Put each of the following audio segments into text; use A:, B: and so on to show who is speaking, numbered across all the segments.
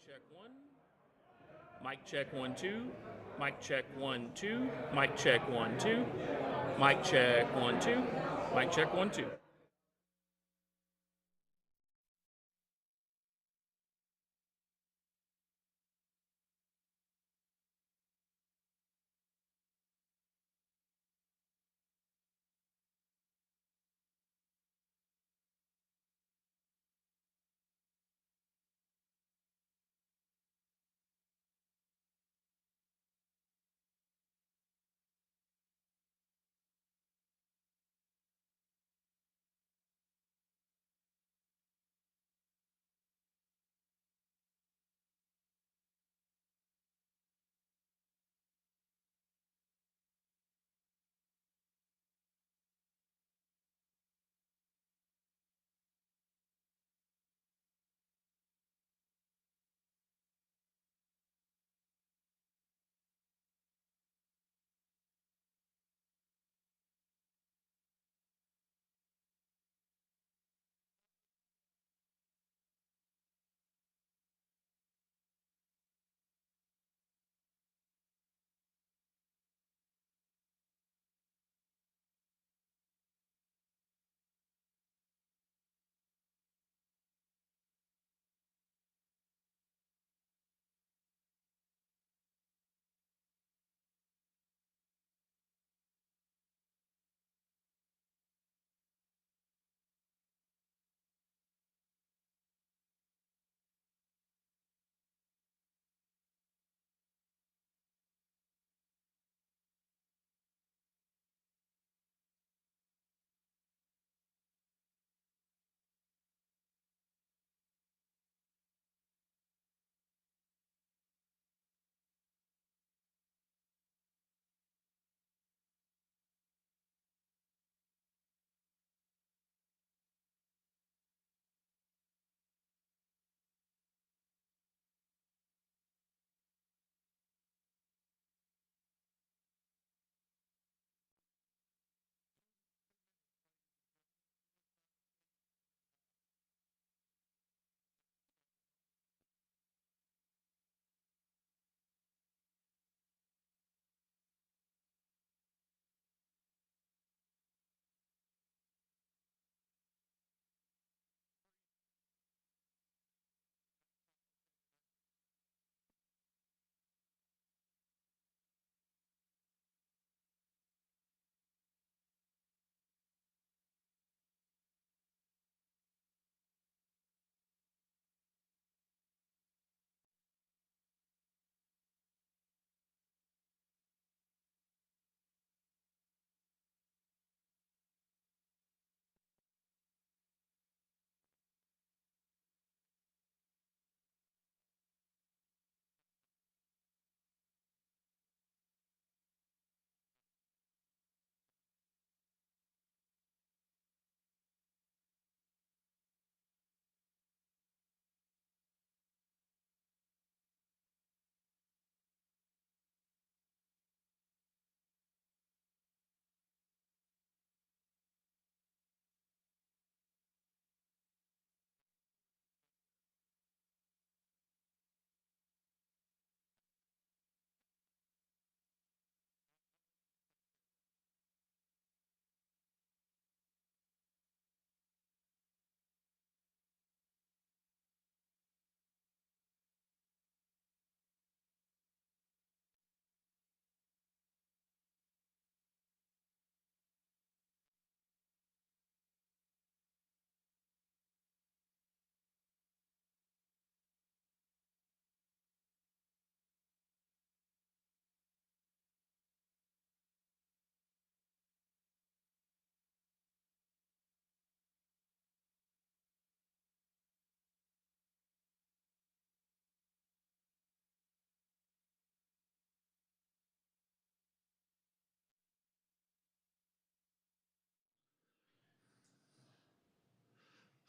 A: check one. Mic check 1 2. Mic check 1 2. Mic check 1 2. Mic check 1 2. Mic check 1 2.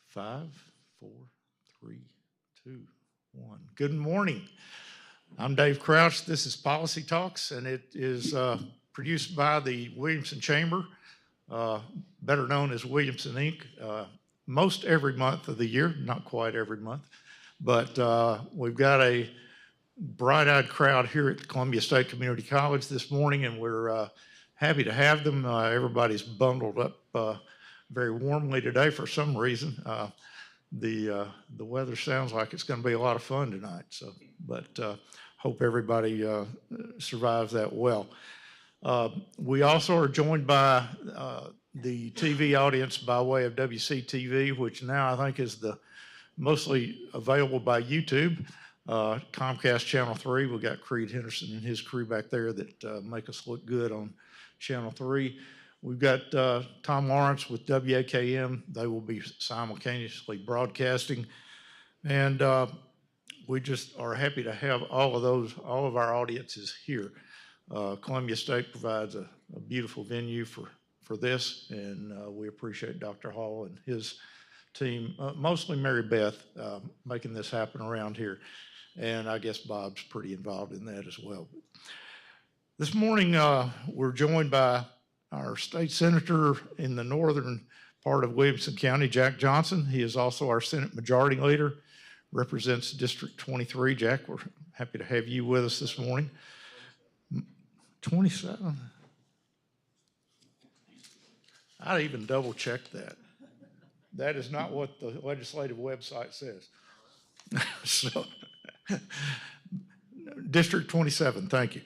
B: Five, four, three, two, one. Good morning. I'm Dave Crouch. This is Policy Talks, and it is produced by the Williamson Chamber, better known as Williamson Inc. Most every month of the year, not quite every month, But we've got a bright-eyed crowd here at Columbia State Community College this morning, and we're happy to have them. Everybody's bundled up very warmly today for some reason. The weather sounds like it's going to be a lot of fun tonight. So, but hope everybody survives that well. We also are joined by the TV audience by way of WCTV, which now I think is mostly available by YouTube. Comcast Channel 3, we've got Creed Henderson and his crew back there that make us look good on Channel 3. We've got Tom Lawrence with WAKM. They will be simultaneously broadcasting. And we just are happy to have all of our audiences here. Columbia State provides a beautiful venue for this, and we appreciate Dr. Hall and his team, mostly Mary Beth, making this happen around here. And I guess Bob's pretty involved in that as well. This morning, we're joined by our state senator in the northern part of Williamson County, Jack Johnson. He is also our Senate Majority Leader, represents District 23. Jack, we're happy to have you with us this morning. 27? I even double checked that. That is not what the legislative website says. So, District 27, thank you.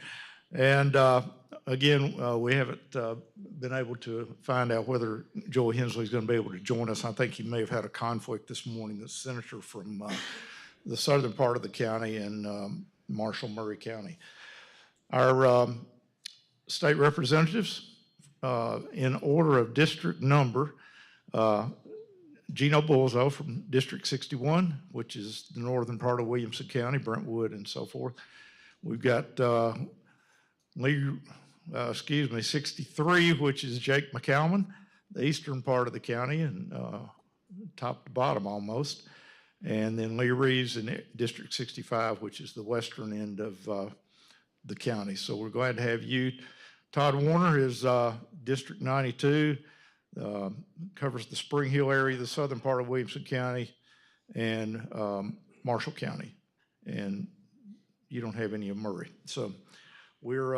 B: And again, we haven't been able to find out whether Joel Hensley is going to be able to join us. I think he may have had a conflict this morning. The senator from the southern part of the county and Marshall Murray County. Our state representatives, in order of district number, Gino Bullzo from District 61, which is the northern part of Williamson County, Brentwood and so forth. We've got 63, which is Jake McCalman, the eastern part of the county and top to bottom almost. And then Lee Reeves in District 65, which is the western end of the county. So we're glad to have you. Todd Warner is District 92. Covers the Spring Hill area, the southern part of Williamson County, and Marshall County. And you don't have any of Murray. So we're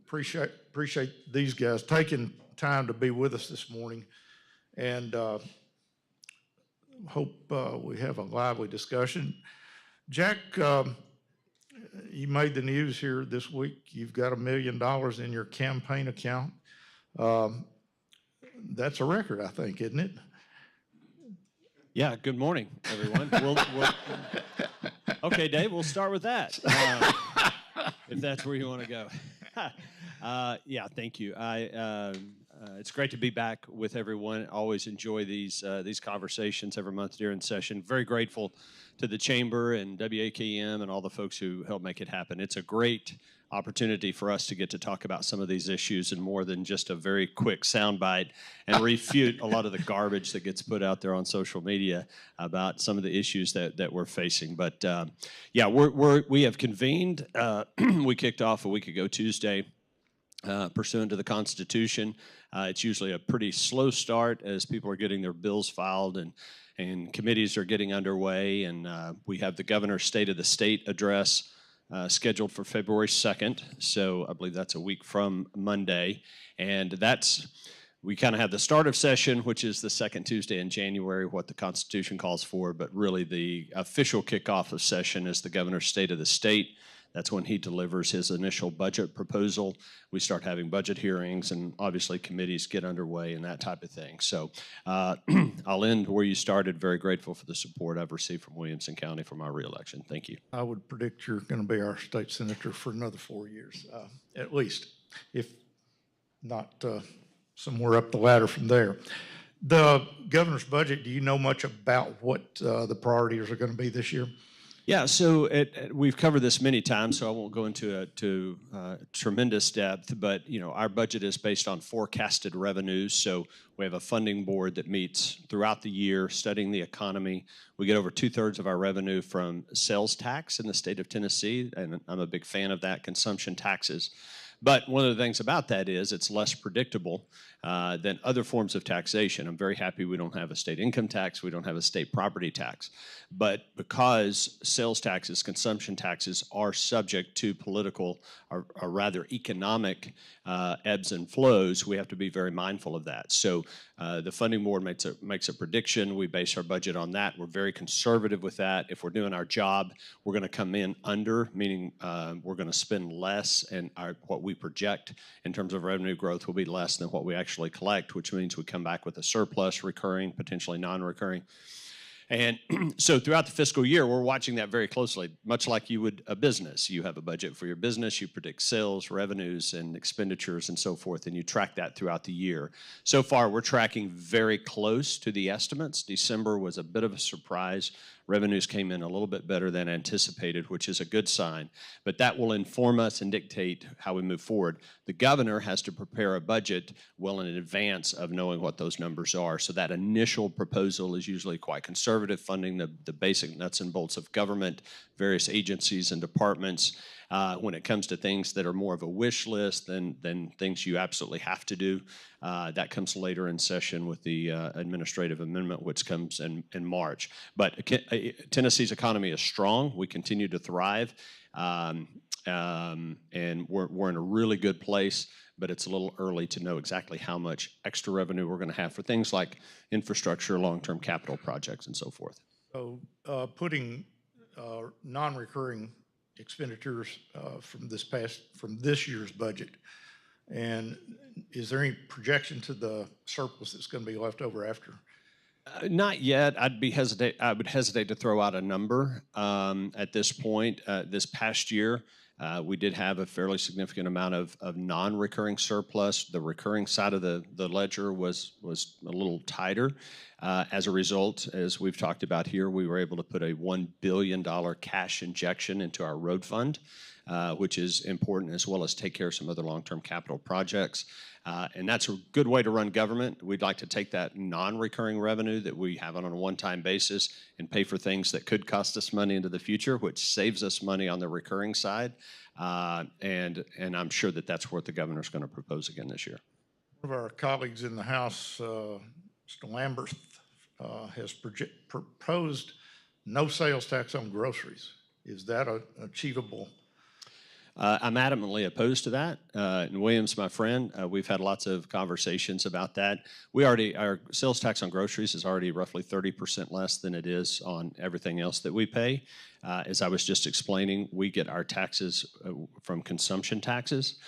B: appreciate these guys taking time to be with us this morning, and hope we have a lively discussion. Jack, you made the news here this week. You've got $1 million in your campaign account. That's a record, I think, isn't it?
C: Yeah, good morning, everyone. Okay, Dave, we'll start with that, if that's where you want to go. Yeah, thank you. It's great to be back with everyone. Always enjoy these conversations every month during session. Very grateful to the Chamber and WAKM and all the folks who help make it happen. It's a great opportunity for us to get to talk about some of these issues and more than just a very quick soundbite and refute a lot of the garbage that gets put out there on social media about some of the issues that we're facing. But yeah, we have convened. We kicked off a week ago Tuesday, pursuant to the Constitution. It's usually a pretty slow start as people are getting their bills filed and committees are getting underway. And we have the governor's State of the State address scheduled for February 2nd. So I believe that's a week from Monday. And we kind of have the start of session, which is the second Tuesday in January, what the Constitution calls for. But really the official kickoff of session is the governor's State of the State. That's when he delivers his initial budget proposal. We start having budget hearings, and obviously committees get underway and that type of thing. So I'll end where you started. Very grateful for the support I've received from Williamson County for my reelection. Thank you.
B: I would predict you're going to be our state senator for another 4 years, at least, if not somewhere up the ladder from there. The governor's budget, do you know much about what the priorities are going to be this year?
C: Yeah, so we've covered this many times, so I won't go into tremendous depth, but our budget is based on forecasted revenues. So we have a funding board that meets throughout the year studying the economy. We get over 2/3 of our revenue from sales tax in the state of Tennessee, and I'm a big fan of that, consumption taxes. But one of the things about that is it's less predictable than other forms of taxation. I'm very happy we don't have a state income tax, we don't have a state property tax. But because sales taxes, consumption taxes are subject to political or rather economic ebbs and flows, we have to be very mindful of that. So the funding board makes a prediction. We base our budget on that. We're very conservative with that. If we're doing our job, we're going to come in under, meaning we're going to spend less, and what we project in terms of revenue growth will be less than what we actually collect, which means we come back with a surplus, recurring, potentially non-recurring. And so throughout the fiscal year, we're watching that very closely, much like you would a business. You have a budget for your business, you predict sales, revenues, and expenditures, and so forth, and you track that throughout the year. So far, we're tracking very close to the estimates. December was a bit of a surprise. Revenues came in a little bit better than anticipated, which is a good sign. But that will inform us and dictate how we move forward. The governor has to prepare a budget well in advance of knowing what those numbers are. So that initial proposal is usually quite conservative, funding the basic nuts and bolts of government, various agencies and departments. When it comes to things that are more of a wish list than things you absolutely have to do, that comes later in session with the administrative amendment, which comes in March. But Tennessee's economy is strong. We continue to thrive, and we're in a really good place, but it's a little early to know exactly how much extra revenue we're going to have for things like infrastructure, long-term capital projects, and so forth.
B: So putting non-recurring expenditures from this year's budget, and is there any projection to the surplus that's going to be left over after?
C: Not yet. I would hesitate to throw out a number at this point. This past year, we did have a fairly significant amount of non-recurring surplus. The recurring side of the ledger was a little tighter. As a result, as we've talked about here, we were able to put a $1 billion cash injection into our road fund, which is important, as well as take care of some other long-term capital projects. And that's a good way to run government. We'd like to take that non-recurring revenue that we have on a one-time basis and pay for things that could cost us money into the future, which saves us money on the recurring side. And I'm sure that that's what the governor's going to propose again this year.
B: One of our colleagues in the House, Mr. Lambert, has proposed no sales tax on groceries. Is that achievable?
C: I'm adamantly opposed to that. And Williams, my friend, we've had lots of conversations about that. Our sales tax on groceries is already roughly 30% less than it is on everything else that we pay. As I was just explaining, we get our taxes from consumption taxes.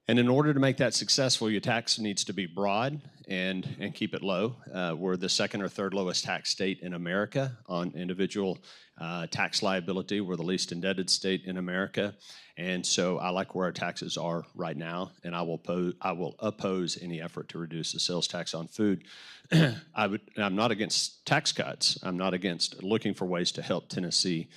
C: And in order to make that successful, your tax needs to be broad and keep it low. We're the second or third lowest tax state in America on individual tax liability. We're the least indebted state in America. And so I like where our taxes are right now, and I will oppose any effort to reduce the sales tax on food. I'm not against tax cuts. I'm not against looking for ways to help Tennessee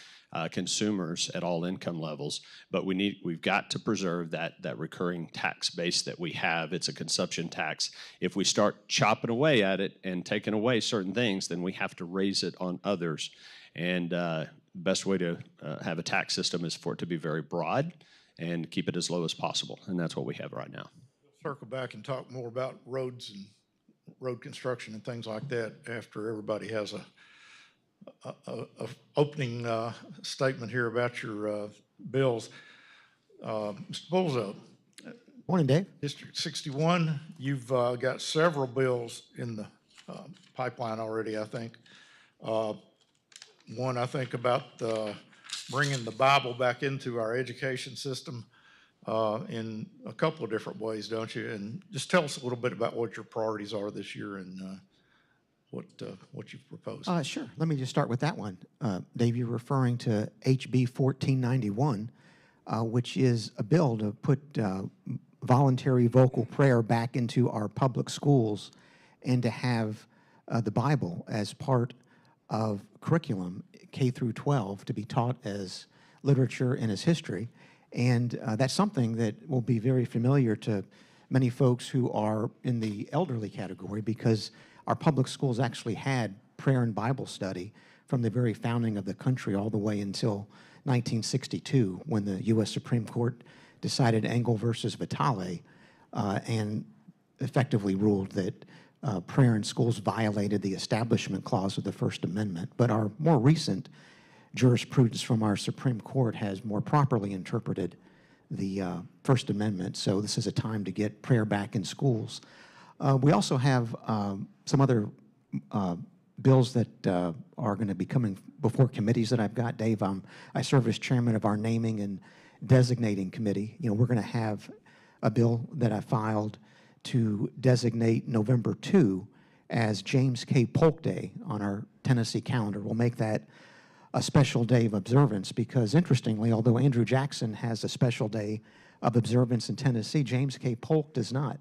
C: consumers at all income levels, but we've got to preserve that recurring tax base that we have. It's a consumption tax. If we start chopping away at it and taking away certain things, then we have to raise it on others. And the best way to have a tax system is for it to be very broad and keep it as low as possible, and that's what we have right now.
B: We'll circle back and talk more about roads and road construction and things like that after everybody has a opening statement here about your bills. Mr. Bolzo.
D: Morning, Dave.
B: District 61, you've got several bills in the pipeline already, I think. One, I think, about bringing the Bible back into our education system in a couple of different ways, don't you? And just tell us a little bit about what your priorities are this year and what you've proposed.
D: Sure. Let me just start with that one. Dave, you're referring to HB 1491, which is a bill to put voluntary vocal prayer back into our public schools and to have the Bible as part of curriculum K through 12 to be taught as literature and as history. And that's something that will be very familiar to many folks who are in the elderly category, because our public schools actually had prayer and Bible study from the very founding of the country all the way until 1962, when the U.S. Supreme Court decided Engel versus Vitale and effectively ruled that prayer in schools violated the Establishment Clause of the First Amendment. But our more recent jurisprudence from our Supreme Court has more properly interpreted the First Amendment, so this is a time to get prayer back in schools. We also have some other bills that are going to be coming before committees that I've got. Dave, I serve as chairman of our naming and designating committee. You know, we're going to have a bill that I filed to designate November 2 as James K. Polk Day on our Tennessee calendar. We'll make that a special day of observance because, interestingly, although Andrew Jackson has a special day of observance in Tennessee, James K. Polk does not.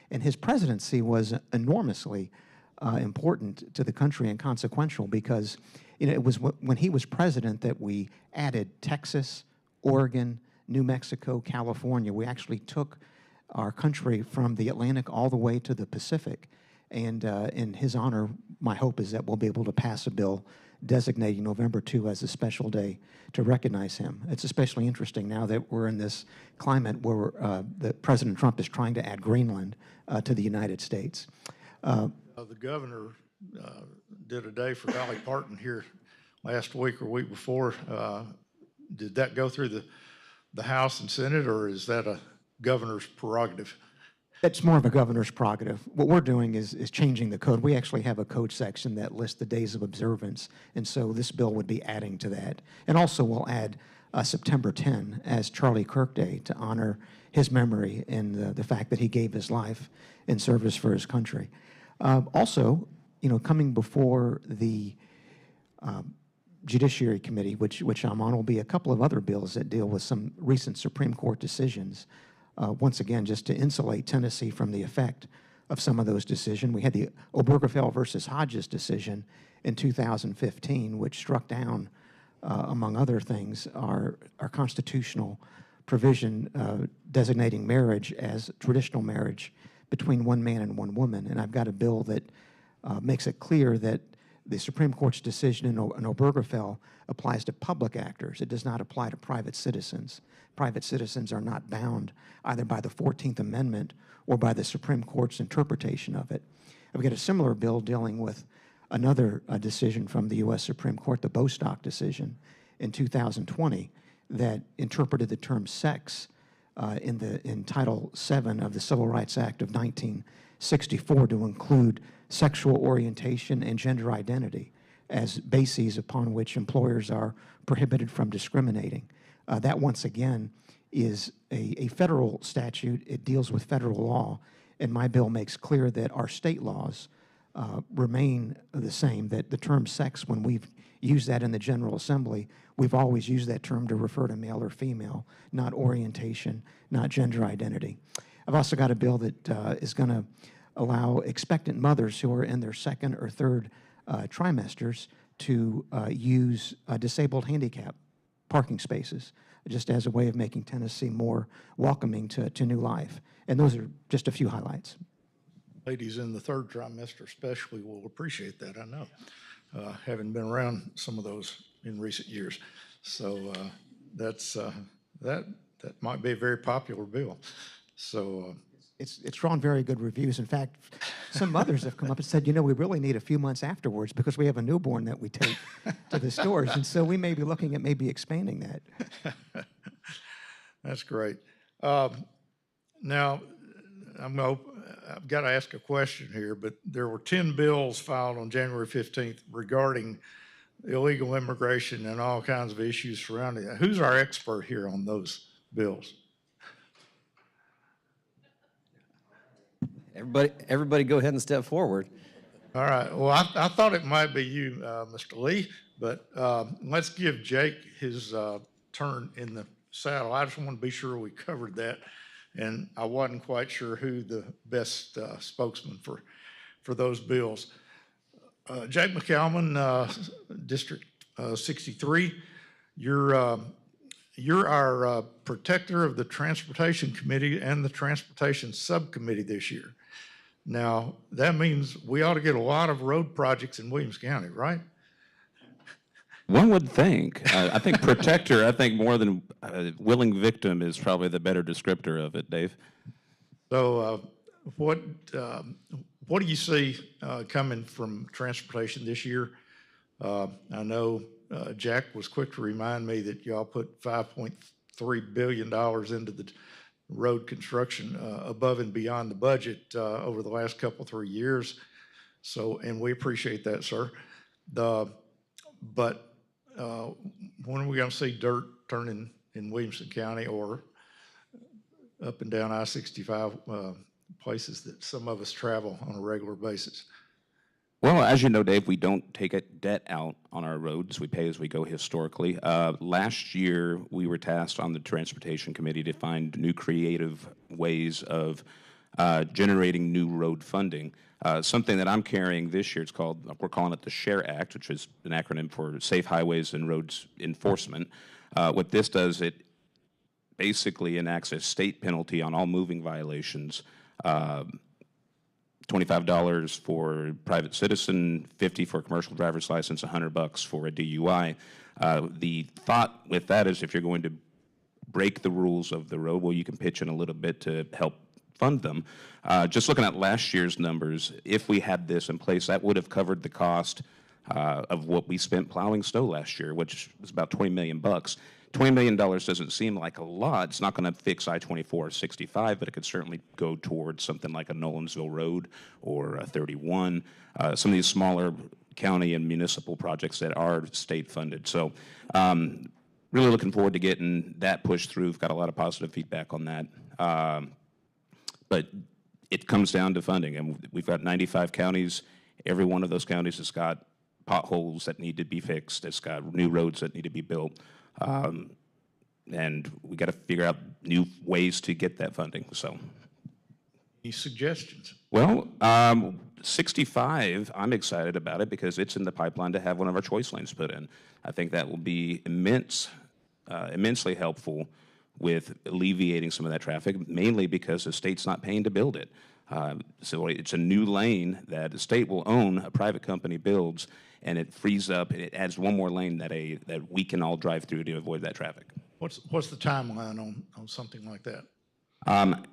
D: And his presidency was enormously important to the country and consequential because, you know, it was when he was president that we added Texas, Oregon, New Mexico, California. We actually took our country from the Atlantic all the way to the Pacific. And in his honor, my hope is that we'll be able to pass a bill designating November 2 as a special day to recognize him. It's especially interesting now that we're in this climate where that President Trump is trying to add Greenland to the United States.
B: The governor did a day for Dolly Parton here last week or week before. Did that go through the House and Senate, or is that a governor's prerogative?
D: It's more of a governor's prerogative. What we're doing is changing the code. We actually have a code section that lists the days of observance, and so this bill would be adding to that. And also we'll add September 10 as Charlie Kirk Day to honor his memory and the fact that he gave his life in service for his country. Also, you know, coming before the Judiciary Committee, which I'm on, will be a couple of other bills that deal with some recent Supreme Court decisions. Once again, just to insulate Tennessee from the effect of some of those decisions. We had the Obergefell versus Hodges decision in 2015, which struck down, among other things, our constitutional provision designating marriage as traditional marriage between one man and one woman. And I've got a bill that makes it clear that the Supreme Court's decision in Obergefell applies to public actors. It does not apply to private citizens. Private citizens are not bound either by the 14th Amendment or by the Supreme Court's interpretation of it. I've got a similar bill dealing with another decision from the U.S. Supreme Court, the Bostock decision in 2020, that interpreted the term sex in Title VII of the Civil Rights Act of 1964 to include sexual orientation and gender identity as bases upon which employers are prohibited from discriminating. That, once again, is a federal statute. It deals with federal law, and my bill makes clear that our state laws remain the same, that the term sex, when we've used that in the General Assembly, we've always used that term to refer to male or female, not orientation, not gender identity. I've also got a bill that is going to allow expectant mothers who are in their second or third trimesters to use disabled handicap parking spaces, just as a way of making Tennessee more welcoming to new life. And those are just a few highlights.
B: Ladies in the third trimester especially will appreciate that, I know, having been around some of those in recent years. So that might be a very popular bill. So
D: it's drawn very good reviews. In fact, some mothers have come up and said, you know, we really need a few months afterwards because we have a newborn that we take to the stores. And so we may be looking at maybe expanding that.
B: That's great. Now, I've got to ask a question here, but there were 10 bills filed on January 15th regarding illegal immigration and all kinds of issues surrounding that. Who's our expert here on those bills?
E: Everybody go ahead and step forward.
B: All right. Well, I thought it might be you, Mr. Lee, but let's give Jake his turn in the saddle. I just want to be sure we covered that, and I wasn't quite sure who the best spokesman for those bills. Jake McCalman, District 63, you're our protector of the Transportation Committee and the Transportation Subcommittee this year. Now, that means we ought to get a lot of road projects in Williams County, right?
F: One would think. I think protector, I think more than willing victim is probably the better descriptor of it, Dave.
B: So what do you see coming from transportation this year? I know Jack was quick to remind me that y'all put $5.3 billion into the road construction above and beyond the budget over the last couple, 3 years. So, and we appreciate that, sir. But when are we going to see dirt turning in Williamson County or up and down I-65 places that some of us travel on a regular basis?
F: Well, as you know, Dave, we don't take a debt out on our roads. We pay as we go historically. Last year, we were tasked on the Transportation Committee to find new creative ways of generating new road funding. Something that I'm carrying this year, we're calling it the SHARE Act, which is an acronym for Safe Highways and Roads Enforcement. What this does, it basically enacts a state penalty on all moving violations. $25 for private citizen, $50 for a commercial driver's license, $100 for a DUI. The thought with that is if you're going to break the rules of the road, well, you can pitch in a little bit to help fund them. Just looking at last year's numbers, if we had this in place, that would have covered the cost of what we spent plowing snow last year, which was about $20 million. $20 million doesn't seem like a lot. It's not going to fix I-24 or 65, but it could certainly go towards something like a Nolensville Road or a 31, some of these smaller county and municipal projects that are state funded. So really looking forward to getting that pushed through. We've got a lot of positive feedback on that. But it comes down to funding, and we've got 95 counties. Every one of those counties has got potholes that need to be fixed. It's got new roads that need to be built. And we got to figure out new ways to get that funding. So,
B: any suggestions?
F: Well, 65, I'm excited about it because it's in the pipeline to have one of our choice lanes put in. I think that will be immensely helpful with alleviating some of that traffic, mainly because the state's not paying to build it. So it's a new lane that the state will own, a private company builds, and it frees up, it adds one more lane that we can all drive through to avoid that traffic.
B: What's the timeline on something like that?
F: I'm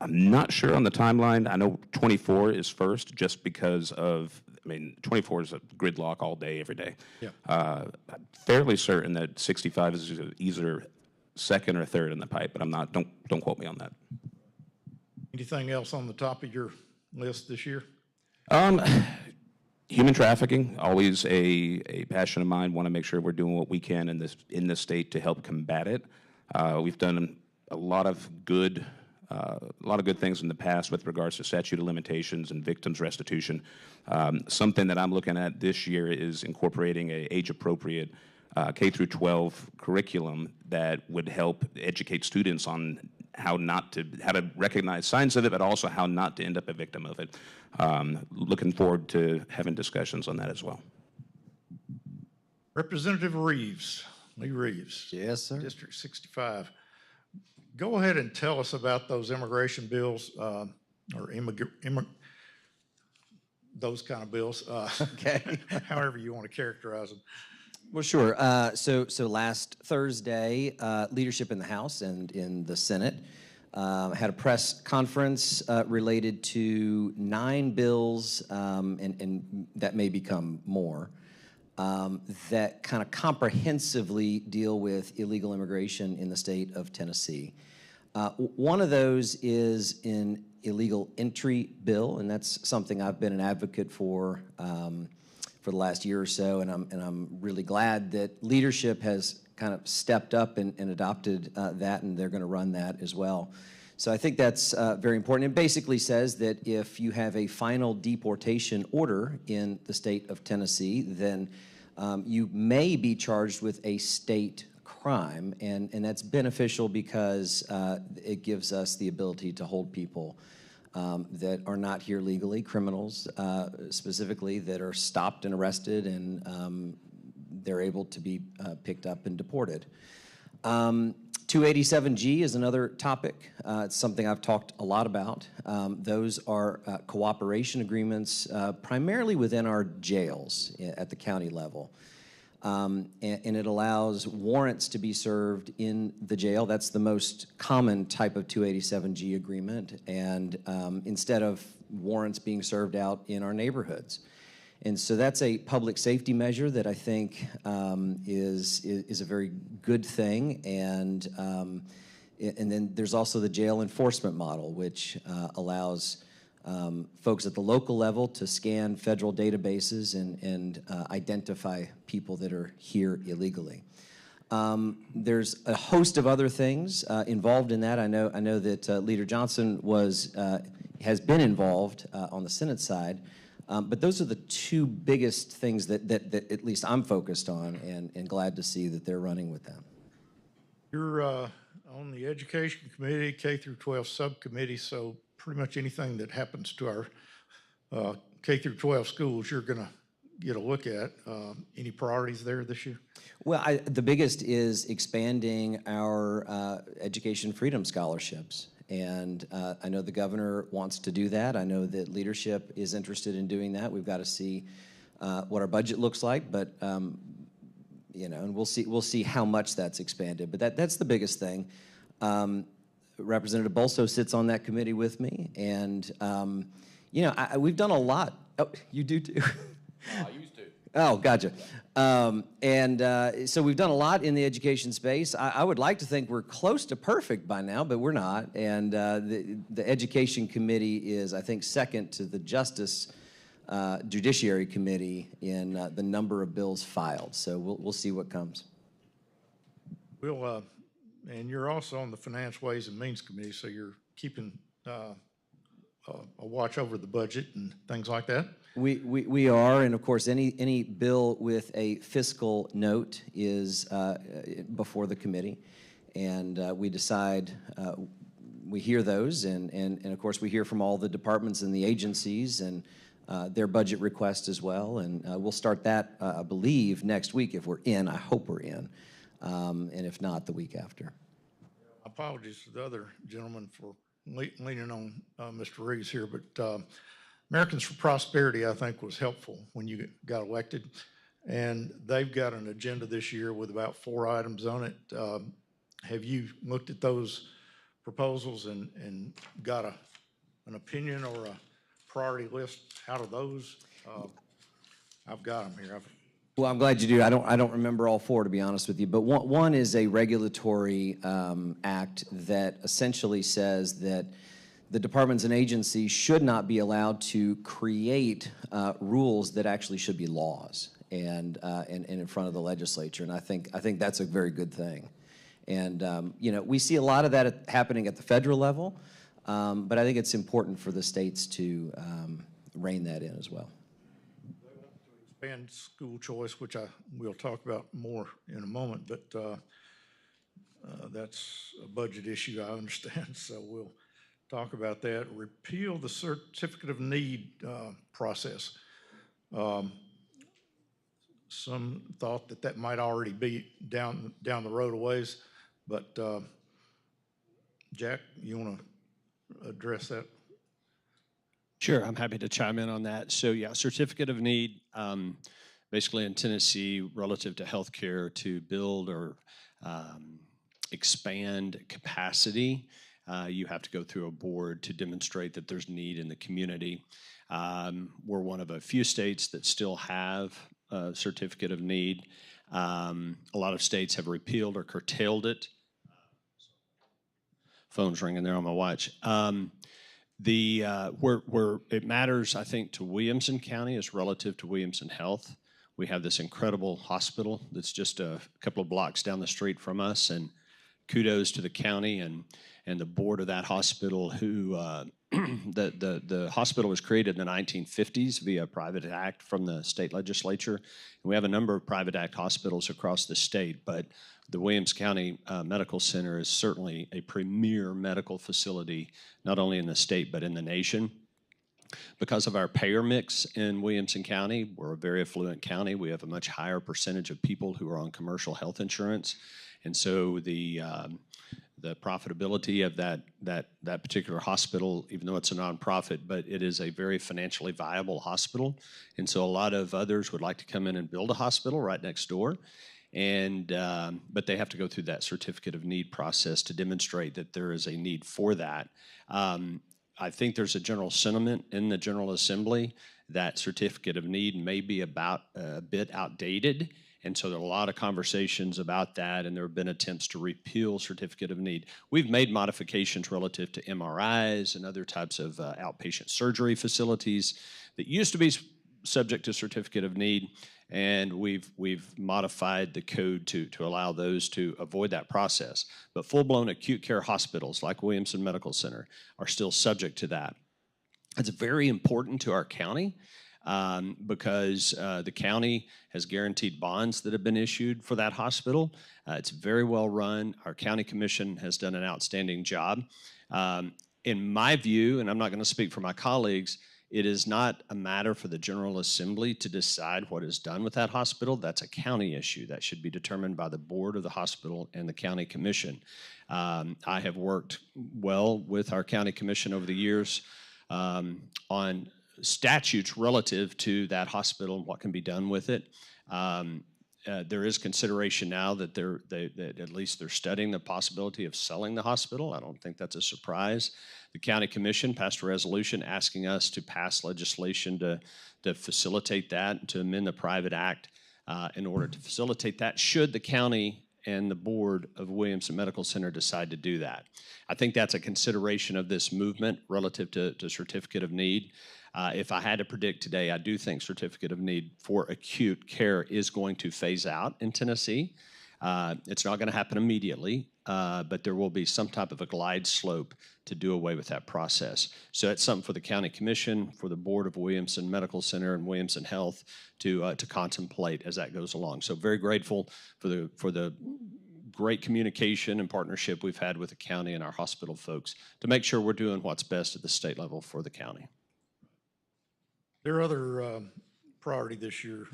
F: not sure on the timeline. I know 24 is first just because of, 24 is a gridlock all day, every day.
B: Yeah.
F: I'm fairly certain that 65 is either second or third in the pipe, but I'm not, don't quote me on that.
B: Anything else on the top of your list this year?
F: Human trafficking, always a passion of mine. Want to make sure we're doing what we can in this state to help combat it. We've done a lot of good things in the past with regards to statute of limitations and victims restitution. Something that I'm looking at this year is incorporating a age-appropriate K through 12 curriculum that would help educate students on how to recognize signs of it, but also how not to end up a victim of it. Looking forward to having discussions on that as well.
B: Representative Reeves, Lee Reeves.
E: Yes, sir.
B: District 65. Go ahead and tell us about those immigration bills, or those kind of bills.
E: Okay.
B: However you want to characterize them.
E: Well, sure. So last Thursday, leadership in the House and in the Senate had a press conference related to 9 bills, and that may become more, that kind of comprehensively deal with illegal immigration in the state of Tennessee. One of those is an illegal entry bill, and that's something I've been an advocate for the last year or so, and I'm really glad that leadership has kind of stepped up and adopted that, and they're going to run that as well. So I think that's very important. It basically says that if you have a final deportation order in the state of Tennessee, then you may be charged with a state crime, and that's beneficial because it gives us the ability to hold people that are not here legally, criminals specifically, that are stopped and arrested, and they're able to be picked up and deported. 287G is another topic. It's something I've talked a lot about. Those are cooperation agreements primarily within our jails at the county level. and it allows warrants to be served in the jail. That's the most common type of 287G agreement, and instead of warrants being served out in our neighborhoods. And so that's a public safety measure that I think is a very good thing. And then there's also the jail enforcement model, which allows folks at the local level to scan federal databases and identify people that are here illegally. There's a host of other things involved in that. I know that Leader Johnson has been involved on the Senate side. But those are the two biggest things that at least I'm focused on, and glad to see that they're running with them.
B: You're on the Education Committee, K through 12 subcommittee, so pretty much anything that happens to our K through 12 schools, you're going to get a look at. Any priorities there this year?
E: Well, the biggest is expanding our education freedom scholarships. And I know the governor wants to do that. I know that leadership is interested in doing that. We've got to see what our budget looks like, but and we'll see how much that's expanded. But that's the biggest thing. Representative Bolso sits on that committee with me, and we've done a lot. Oh, you do too.
F: I used to.
E: Oh, gotcha. So we've done a lot in the education space. I would like to think we're close to perfect by now, but we're not. And the Education Committee is, I think, second to the Judiciary Committee in the number of bills filed. So we'll see what comes.
B: And you're also on the Finance, Ways, and Means Committee, so you're keeping a watch over the budget and things like that?
E: We are, and of course, any bill with a fiscal note is before the committee, and we decide. We hear those, and of course, we hear from all the departments and the agencies and their budget requests as well. And we'll start that, I believe, next week if we're in. I hope we're in, and if not, the week after.
B: Apologies to the other gentleman for leaning on Mr. Reeves here, but Americans for Prosperity, I think, was helpful when you got elected, and they've got an agenda this year with about 4 items on it. Have you looked at those proposals and got an opinion or a priority list out of those? I've got them here.
E: Well, I'm glad you do. I don't remember all 4, to be honest with you, but one is a regulatory act that essentially says that the departments and agencies should not be allowed to create rules that actually should be laws and in front of the legislature. And I think that's a very good thing. And we see a lot of that happening at the federal level, but I think it's important for the states to rein that in as well.
B: They want to expand school choice, which we'll talk about more in a moment, but that's a budget issue, I understand, so we'll talk about that. Repeal the certificate of need process. Some thought that might already be down the road a ways, but Jack, you want to address that?
C: Sure, I'm happy to chime in on that. So yeah, certificate of need, basically in Tennessee relative to healthcare to build or expand capacity. You have to go through a board to demonstrate that there's need in the community. We're one of a few states that still have a certificate of need. A lot of states have repealed or curtailed it. Phone's ringing there on my watch. Where it matters, I think, to Williamson County is relative to Williamson Health. We have this incredible hospital that's just a couple of blocks down the street from us, and kudos to the county and the board of that hospital who the hospital was created in the 1950s via a private act from the state legislature. And we have a number of private act hospitals across the state, but the Williams County Medical Center is certainly a premier medical facility, not only in the state but in the nation. Because of our payer mix in Williamson County, we're a very affluent county. We have a much higher percentage of people who are on commercial health insurance. And so the the profitability of that particular hospital, even though it's a nonprofit, but it is a very financially viable hospital. And so a lot of others would like to come in and build a hospital right next door. But they have to go through that certificate of need process to demonstrate that there is a need for that. I think there's a general sentiment in the General Assembly that certificate of need may be about a bit outdated. And so there are a lot of conversations about that, and there have been attempts to repeal certificate of need. We've made modifications relative to MRIs and other types of outpatient surgery facilities that used to be subject to certificate of need, and we've modified the code to allow those to avoid that process. But full-blown acute care hospitals like Williamson Medical Center are still subject to that. It's very important to our county because the county has guaranteed bonds that have been issued for that hospital. It's very well run. Our county commission has done an outstanding job. In my view, and I'm not going to speak for my colleagues, it is not a matter for the General Assembly to decide what is done with that hospital. That's a county issue. That should be determined by the board of the hospital and the county commission. I have worked well with our county commission over the years on statutes relative to that hospital and what can be done with it. There is consideration now that that at least they're studying the possibility of selling the hospital. I don't think that's a surprise. The county commission passed a resolution asking us to pass legislation to facilitate that, to amend the private act in order to facilitate that, should the county and the board of Williamson Medical Center decide to do that. I think that's a consideration of this movement relative to certificate of need. If I had to predict today, I do think certificate of need for acute care is going to phase out in Tennessee. It's not going to happen immediately, but there will be some type of a glide slope to do away with that process. So that's something for the county commission, for the board of Williamson Medical Center and Williamson Health to contemplate as that goes along. So very grateful for the great communication and partnership we've had with the county and our hospital folks to make sure we're doing what's best at the state level for the county.
B: There are other priority this year,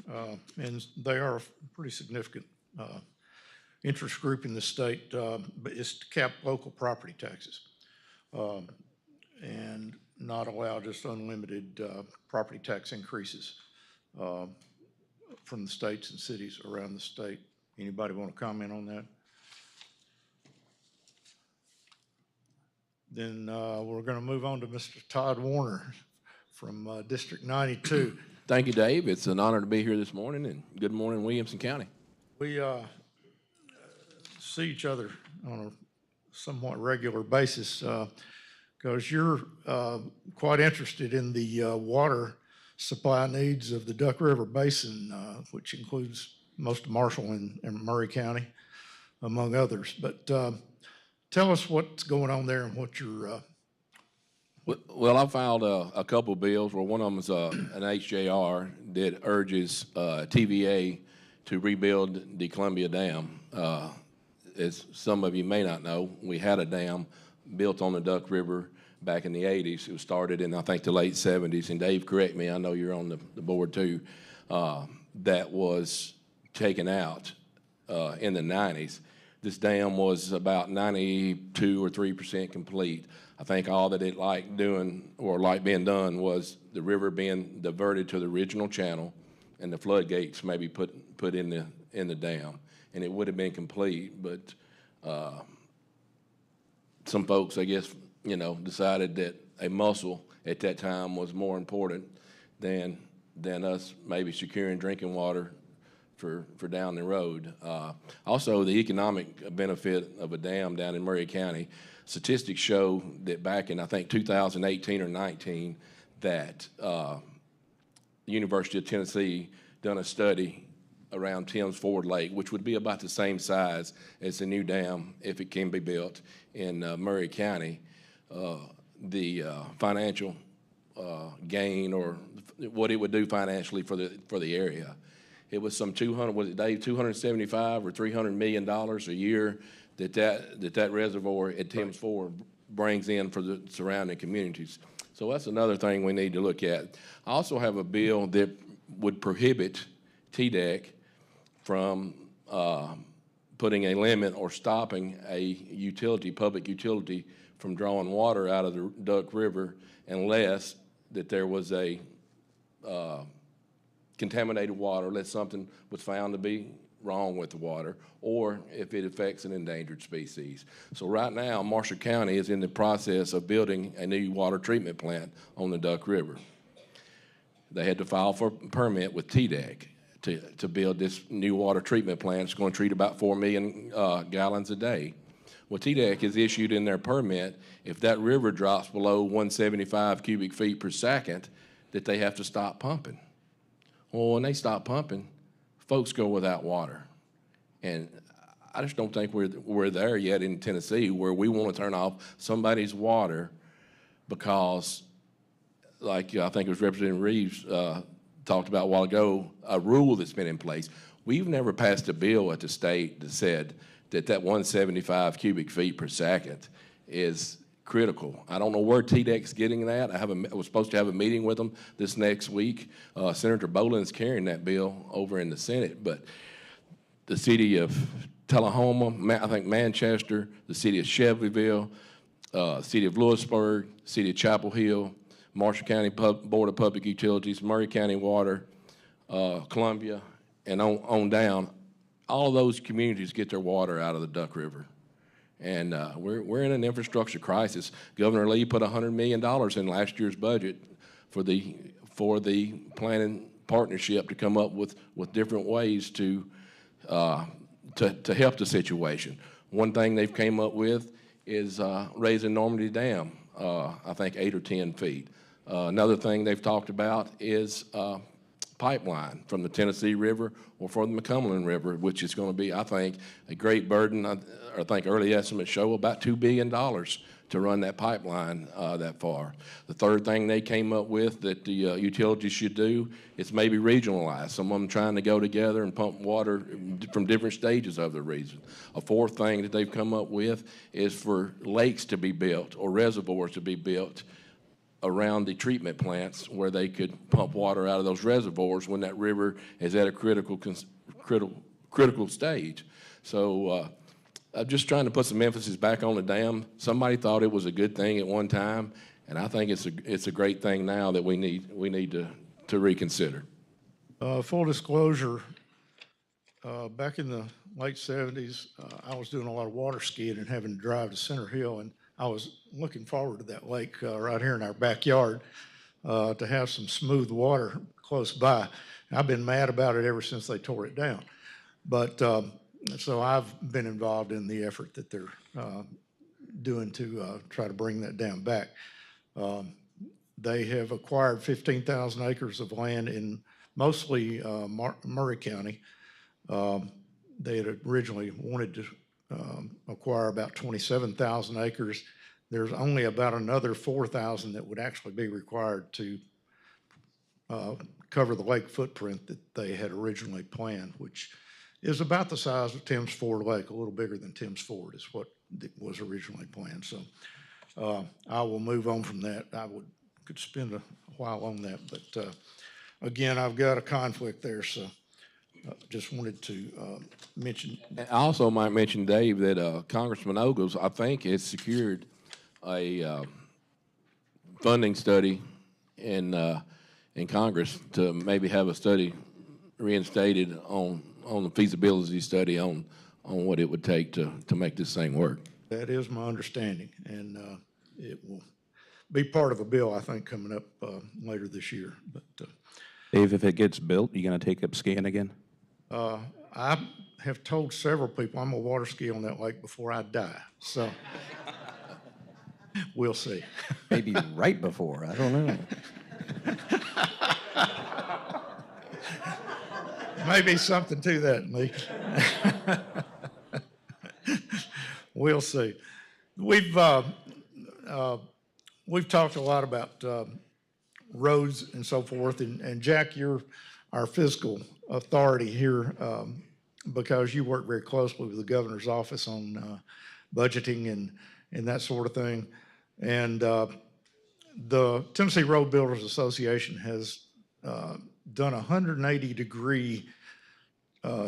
B: and they are a pretty significant interest group in the state, but it's to cap local property taxes and not allow just unlimited property tax increases from the states and cities around the state. Anybody want to comment on that? Then we're going to move on to Mr. Todd Warner from District 92.
G: Thank you, Dave. It's an honor to be here this morning, and good morning, Williamson County.
B: We see each other on a somewhat regular basis because you're quite interested in the water supply needs of the Duck River Basin, which includes most of Marshall and Murray County, among others. But tell us what's going on there and what you're
G: Well, I filed a couple bills. Well, one of them is an HJR that urges TVA to rebuild the Columbia Dam. As some of you may not know, we had a dam built on the Duck River back in the 80s. It was started in, I think, the late 70s. And Dave, correct me, I know you're on the board too. That was taken out in the 90s. This dam was about 92 or 3% complete. I think all that it liked doing or liked being done was the river being diverted to the original channel and the floodgates maybe put in the dam, and it would have been complete. But some folks, I guess, decided that a mussel at that time was more important than us maybe securing drinking water for down the road. Also, the economic benefit of a dam down in Murray County. Statistics show that back in, I think, 2018 or 19, that the University of Tennessee done a study around Thames Ford Lake, which would be about the same size as the new dam if it can be built in Murray County. The financial gain, or what it would do financially for the area. It was some $275 or $300 million a year that reservoir at Thames Ford brings in for the surrounding communities. So that's another thing we need to look at. I also have a bill that would prohibit TDEC from putting a limit or stopping a utility, public utility, from drawing water out of the Duck River unless that there was a contaminated water, unless something was found to be wrong with the water, or if it affects an endangered species. So right now, Marshall County is in the process of building a new water treatment plant on the Duck River. They had to file for a permit with TDEC to build this new water treatment plant. It's going to treat about 4 million gallons a day. Well, TDEC has issued in their permit, if that river drops below 175 cubic feet per second, that they have to stop pumping. Well, when they stop pumping, folks go without water. And I just don't think we're there yet in Tennessee where we want to turn off somebody's water because, like I think it was Representative Reeves talked about a while ago, a rule that's been in place. We've never passed a bill at the state that said that 175 cubic feet per second is critical. I don't know where TDEC's getting that. I was supposed to have a meeting with them this next week. Senator Boland's carrying that bill over in the Senate, but the city of Tullahoma, I think Manchester, the city of Shelbyville, city of Lewisburg, city of Chapel Hill, Marshall County Board of Public Utilities, Murray County Water, Columbia, and on down, all of those communities get their water out of the Duck River. And we're in an infrastructure crisis. Governor Lee put $100 million in last year's budget for the planning partnership to come up with different ways to help the situation. One thing they've came up with is raising Normandy Dam, I think 8 or 10 feet. Another thing they've talked about is pipeline from the Tennessee River or from the McCumberland River, which is going to be, I think, a great burden. I think early estimates show about $2 billion to run that pipeline that far. The third thing they came up with that the utilities should do is maybe regionalize. Some of them trying to go together and pump water from different stages of the region. A fourth thing that they've come up with is for lakes to be built or reservoirs to be built around the treatment plants where they could pump water out of those reservoirs when that river is at a critical stage. So I'm just trying to put some emphasis back on the dam. Somebody thought it was a good thing at one time, and I think it's a great thing now that we need to reconsider.
B: Full disclosure, back in the late 70s, I was doing a lot of water skiing and having to drive to Center Hill, and I was looking forward to that lake right here in our backyard to have some smooth water close by. I've been mad about it ever since they tore it down. But so I've been involved in the effort that they're doing to try to bring that dam back. They have acquired 15,000 acres of land in mostly Murray County. They had originally wanted to acquire about 27,000 acres. There's only about another 4,000 that would actually be required to cover the lake footprint that they had originally planned, which is about the size of Timms Ford Lake, a little bigger than Timms Ford is what was originally planned. So I will move on from that. I could spend a while on that, but again, I've got a conflict there, so just wanted to mention.
G: I also might mention, Dave, that Congressman Ogles, I think, has secured a funding study in Congress to maybe have a study reinstated on the feasibility study on what it would take to make this thing work.
B: That is my understanding, and it will be part of a bill, I think, coming up later this year. But
F: Dave, if it gets built, you going to take up skiing again?
B: I have told several people I'm going to water ski on that lake before I die, so we'll see.
E: Maybe right before, I don't know.
B: Maybe something to that, Lee. We'll see. We've talked a lot about roads and so forth, and Jack, you're our fiscal authority here because you work very closely with the governor's office on budgeting and that sort of thing. And the Tennessee Road Builders Association has done a 180-degree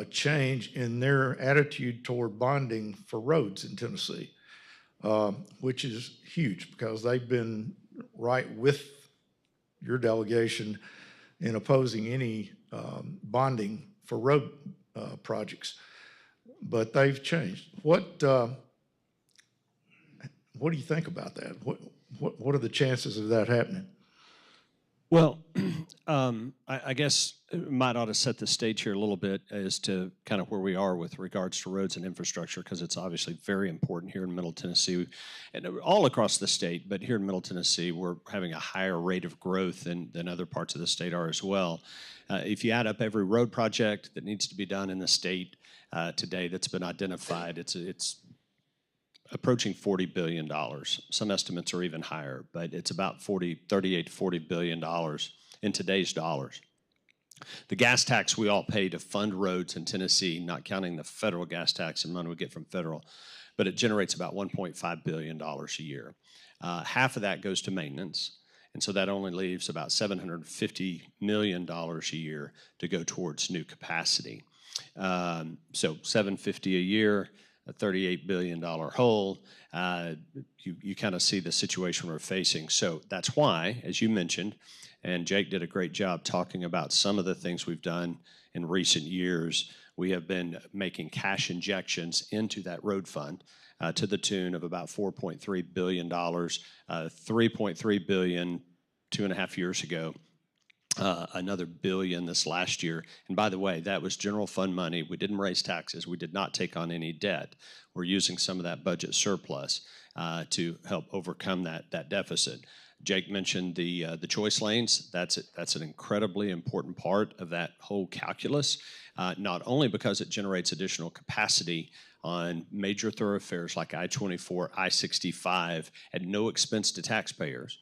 B: change in their attitude toward bonding for roads in Tennessee, which is huge because they've been right with your delegation in opposing any bonding for road projects. But they've changed. What do you think about that? What are the chances of that happening?
C: Well, I guess might ought to set the stage here a little bit as to kind of where we are with regards to roads and infrastructure, because it's obviously very important here in Middle Tennessee and all across the state. But here in Middle Tennessee, we're having a higher rate of growth than other parts of the state are as well. If you add up every road project that needs to be done in the state today that's been identified, it's approaching $40 billion. Some estimates are even higher, but it's about 38 to $40 billion in today's dollars. The gas tax we all pay to fund roads in Tennessee, not counting the federal gas tax and money we get from federal, but it generates about $1.5 billion a year. Half of that goes to maintenance, and so that only leaves about $750 million a year to go towards new capacity. So $750 a year, a $38 billion hole, you kind of see the situation we're facing. So that's why, as you mentioned, and Jake did a great job talking about some of the things we've done in recent years, we have been making cash injections into that road fund to the tune of about $4.3 billion, $3.3 billion 2.5 years ago. Another billion this last year. And by the way, that was general fund money. We didn't raise taxes. We did not take on any debt. We're using some of that budget surplus to help overcome that deficit. Jake mentioned the choice lanes. That's an incredibly important part of that whole calculus, not only because it generates additional capacity on major thoroughfares like I-24, I-65 at no expense to taxpayers.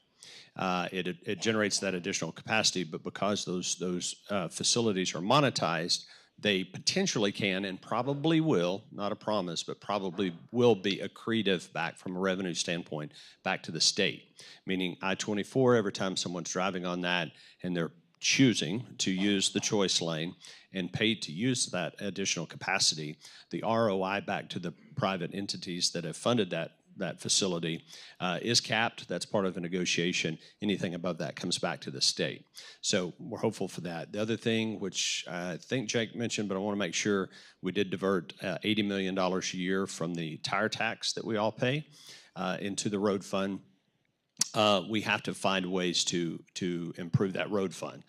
C: It generates that additional capacity, but because those facilities are monetized, they potentially can and probably will, not a promise, but probably will be accretive back from a revenue standpoint back to the state. Meaning I-24, every time someone's driving on that and they're choosing to use the choice lane and paid to use that additional capacity, the ROI back to the private entities that have funded that facility is capped. That's part of a negotiation. Anything above that comes back to the state. So we're hopeful for that. The other thing, which I think Jake mentioned, but I want to make sure, we did divert $80 million a year from the tire tax that we all pay into the road fund. We have to find ways to improve that road fund.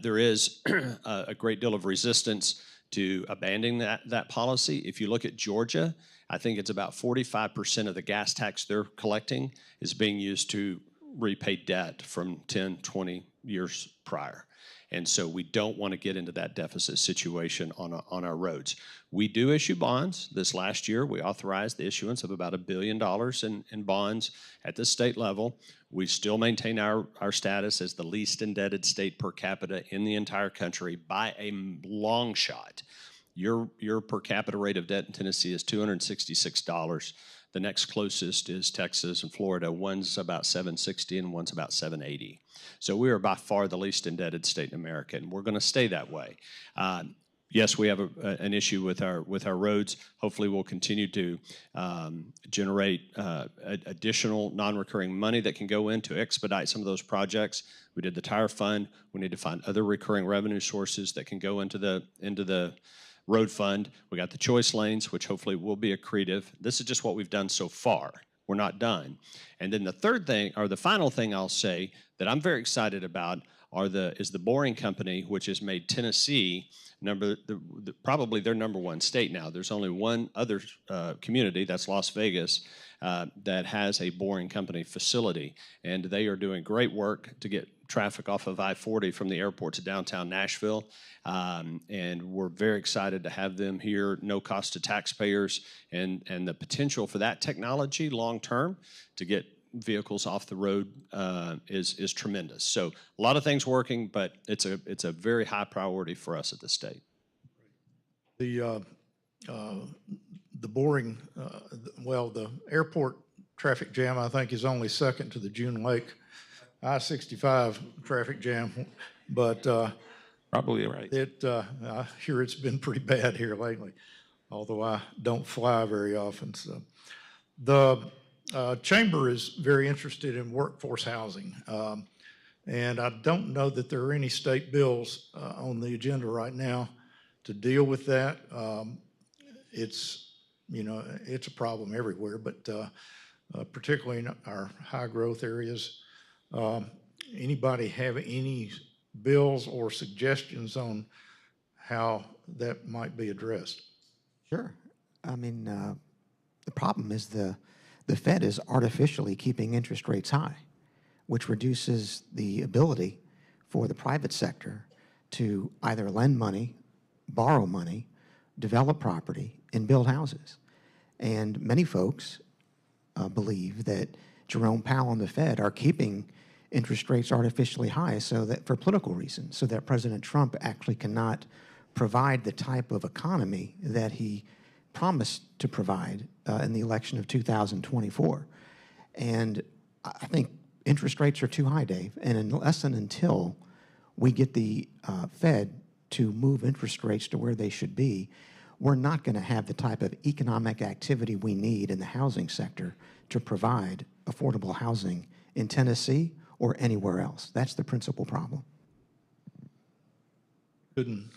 C: There is a great deal of resistance to abandoning that policy. If you look at Georgia, I think it's about 45% of the gas tax they're collecting is being used to repay debt from 10, 20 years prior. And so we don't want to get into that deficit situation on our roads. We do issue bonds. This last year, we authorized the issuance of about $1 billion in bonds at the state level. We still maintain our status as the least indebted state per capita in the entire country by a long shot. Your per capita rate of debt in Tennessee is $266. The next closest is Texas and Florida. One's about $760 and one's about $780. So we are by far the least indebted state in America, and we're going to stay that way. Yes, we have an issue with our roads. Hopefully, we'll continue to generate additional non-recurring money that can go in to expedite some of those projects. We did the tire fund. We need to find other recurring revenue sources that can go into the road fund. We got the choice lanes, which hopefully will be accretive. This is just what we've done so far. We're not done. And then the third thing, or the final thing I'll say that I'm very excited about is the boring company, which has made Tennessee probably their number one state now. There's only one other community, that's Las Vegas, that has a boring company facility. And they are doing great work to get traffic off of I-40 from the airport to downtown Nashville. And we're very excited to have them here, no cost to taxpayers, and the potential for that technology long-term to get vehicles off the road is tremendous. So a lot of things working, but it's a very high priority for us at the state.
B: The boring, the airport traffic jam, I think, is only second to the June Lake I-65 traffic jam. But
F: Probably right.
B: I hear it's been pretty bad here lately, although I don't fly very often. So the chamber is very interested in workforce housing. And I don't know that there are any state bills on the agenda right now to deal with that. It's, it's a problem everywhere, but particularly in our high growth areas. Anybody have any bills or suggestions on how that might be addressed?
D: Sure. I mean, the problem is the Fed is artificially keeping interest rates high, which reduces the ability for the private sector to either lend money, borrow money, develop property, and build houses. And many folks believe that Jerome Powell and the Fed are keeping interest rates artificially high so that for political reasons, so that President Trump actually cannot provide the type of economy that he promised to provide in the election of 2024. And I think interest rates are too high, Dave, and unless and until we get the Fed to move interest rates to where they should be, we're not going to have the type of economic activity we need in the housing sector to provide affordable housing in Tennessee or anywhere else. That's the principal problem.
B: Couldn't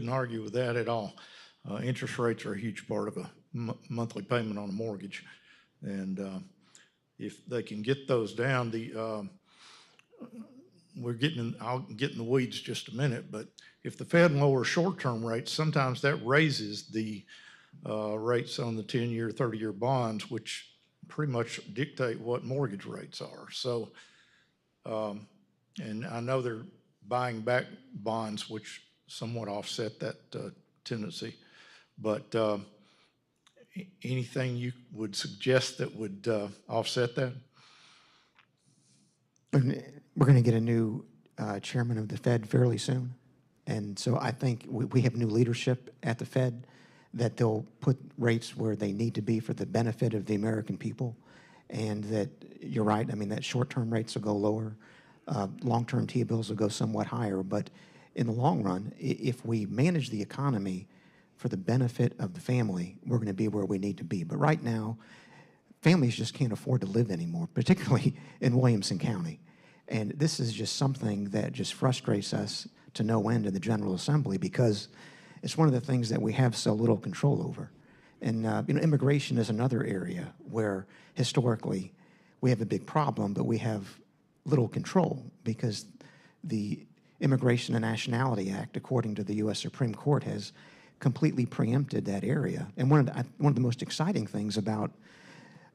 B: argue with that at all. Interest rates are a huge part of a monthly payment on a mortgage, and if they can get those down, I'll get in the weeds just a minute, but if the Fed lowers short-term rates, sometimes that raises the rates on the 10-year, 30-year bonds, which pretty much dictate what mortgage rates are. So, and I know they're buying back bonds, which somewhat offset that tendency. But anything you would suggest that would offset that?
D: We're going to get a new chairman of the Fed fairly soon. And so I think we have new leadership at the Fed that they'll put rates where they need to be for the benefit of the American people. And that you're right, I mean, that short-term rates will go lower. Long-term T-bills will go somewhat higher. But in the long run, if we manage the economy for the benefit of the family, we're going to be where we need to be. But right now, families just can't afford to live anymore, particularly in Williamson County. And this is just something that just frustrates us to no end in the General Assembly because it's one of the things that we have so little control over. And immigration is another area where historically we have a big problem, but we have little control because the Immigration and Nationality Act, according to the U.S. Supreme Court, has completely preempted that area. And one of the most exciting things about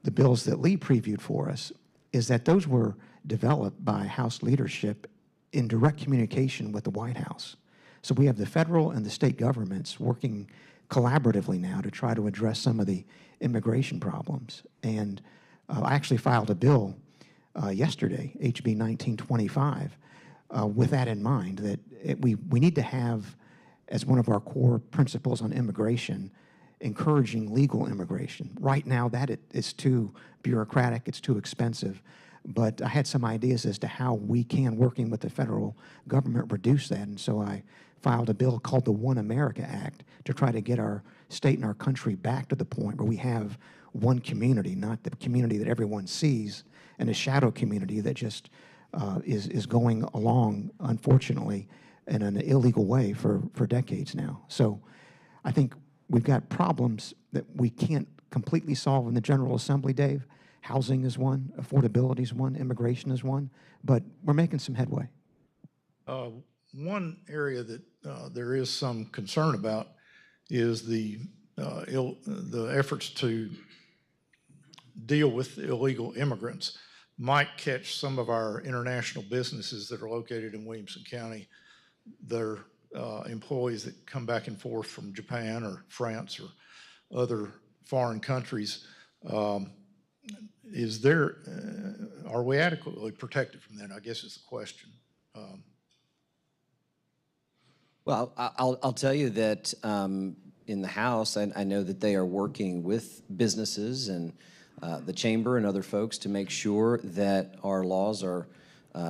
D: the bills that Lee previewed for us is that those were developed by House leadership in direct communication with the White House. So we have the federal and the state governments working collaboratively now to try to address some of the immigration problems. And I actually filed a bill yesterday, HB 1925, with that in mind, that we need to have, as one of our core principles on immigration, encouraging legal immigration. Right now, that is too bureaucratic, it's too expensive. But I had some ideas as to how we can, working with the federal government, reduce that. And so I filed a bill called the One America Act to try to get our state and our country back to the point where we have one community, not the community that everyone sees, and a shadow community that just is going along, unfortunately, in an illegal way for decades now. So I think we've got problems that we can't completely solve in the General Assembly, Dave. Housing is one, affordability is one, immigration is one, but we're making some headway.
B: One area that there is some concern about is the efforts to deal with illegal immigrants might catch some of our international businesses that are located in Williamson County. Their employees that come back and forth from Japan or France or other foreign countries. Are we adequately protected from that, I guess is the question.
E: Well, I'll tell you that in the House, I know that they are working with businesses and the Chamber and other folks to make sure that our laws are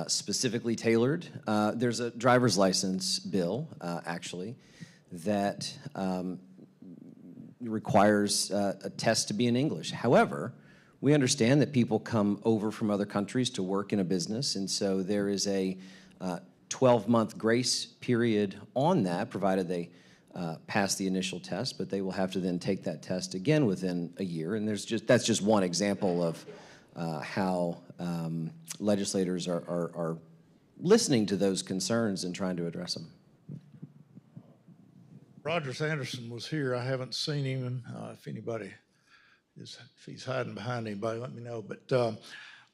E: specifically tailored. There's a driver's license bill, actually, that requires a test to be in English. However, we understand that people come over from other countries to work in a business, and so there is a 12-month grace period on that, provided they pass the initial test, but they will have to then take that test again within a year. And that's just one example of how legislators are listening to those concerns and trying to address them.
B: Roger Sanderson was here. I haven't seen him. If he's hiding behind anybody, let me know. But